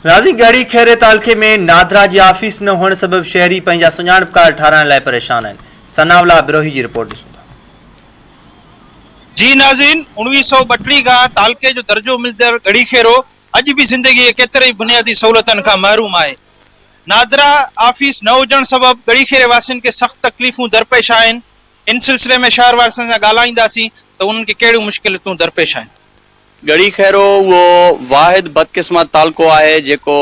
राज़ी गढ़ी खेरे तालखे में नादरा जी ऑफिस न होने सबब शहरी पंहिंजा सुञाणपकार ठाराइण लाइ परेशान आहिनि। सनावला बिरोही जी रिपोर्ट ॾिसूं था। जी नाज़रीन, 1932 खां तालके जो दर्जो मिलंदड़ गढ़ी खेरो अॼु बि ज़िंदगी जे केतिरे ई बुनियादी सहूलियतनि खां महरूम आहे। नादरा ऑफिस न हुजण सबब गढ़ी खेरे वासियुनि खे सख़्त तकलीफ़ूं दरपेश आहिनि। इन सिलसिले में शहर वासियुनि सां ॻाल्हाईंदासीं त उन्हनि खे कहिड़ियूं मुश्किलातूं दरपेश आहिनि। गढ़ी खैरो वो वाहिद बदकिस्मत तालको आहे जेको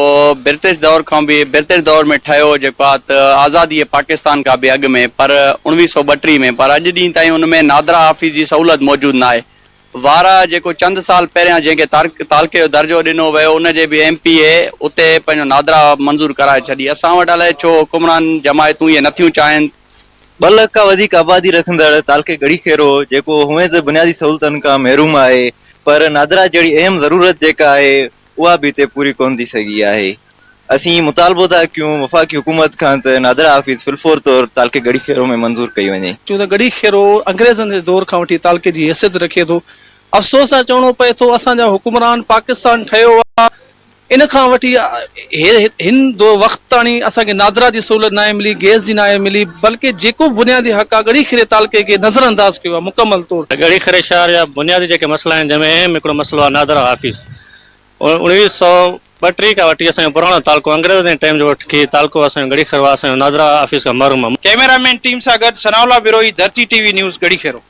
ब्रिटिश दौर में ठहियो, जेको आज़ादी पाकिस्तान खां बि अॻु में, पर 1932 में, पर अॼु ॾींहुं ताईं उन में नादरा ऑफिस जी सहूलियत मौजूदु न आहे। वारा जेको चंद साल पहिरियां जंहिंखे तालके जो दर्जो ॾिनो वियो उनजे बि MPA उते पंहिंजो नादरा मंज़ूर कराए छॾी। असां वटि अलाए छो हुकुमरान जमायतूं इहे नथियूं चाहिनि। 2 लख खां वधीक आबादी रखंदड़ तालके गढ़ी खेरो जेको हुए त बुनियादी सहूलियतनि खां महरूम आहे, पर नादरा जहिड़ी अहम ज़रूरत जेका आहे उहा बि हिते पूरी कोन थी सघी आहे। असीं मुतालबो था कयूं वफ़ाक़ी हुकूमत खां त नादरा ऑफिस फिलफोर तौर तालके गढ़ी खेरो में मंज़ूर कई वञे। छो त गढ़ी खेरो अंग्रेज़नि जे दौर खां वठी तालके जी हैसियत रखे थो। अफ़सोस सां चवणो पए थो असांजा हुकुमरान पाकिस्तान ठहियो आहे, इन खां वठी हिन वक़्त ताणी असांखे नादरा जी सहूलियत न आहे मिली, गैस जी न आहे मिली, बल्कि जेको बुनियादी हक़ आहे गढ़ी खेरे तालके खे नज़रअंदाज कयो आहे मुकमल तौर। गढ़ी खेरे शहर जा बुनियादी जेके मसला आहिनि जंहिंमें अहम हिकिड़ो मसलो आहे नादरा ऑफिस। 1932 खां वठी असांजो पुराणो तालको अंग्रेज़ जे टाइम जो वठी तालको असांजो गढ़ी खेरो असांजो नादरा ऑफिस खां महरूम आहे। कैमरामैन टीम सां गॾु सनावला बिरोही, धरती TV न्यूज़, गढ़ी खेरो।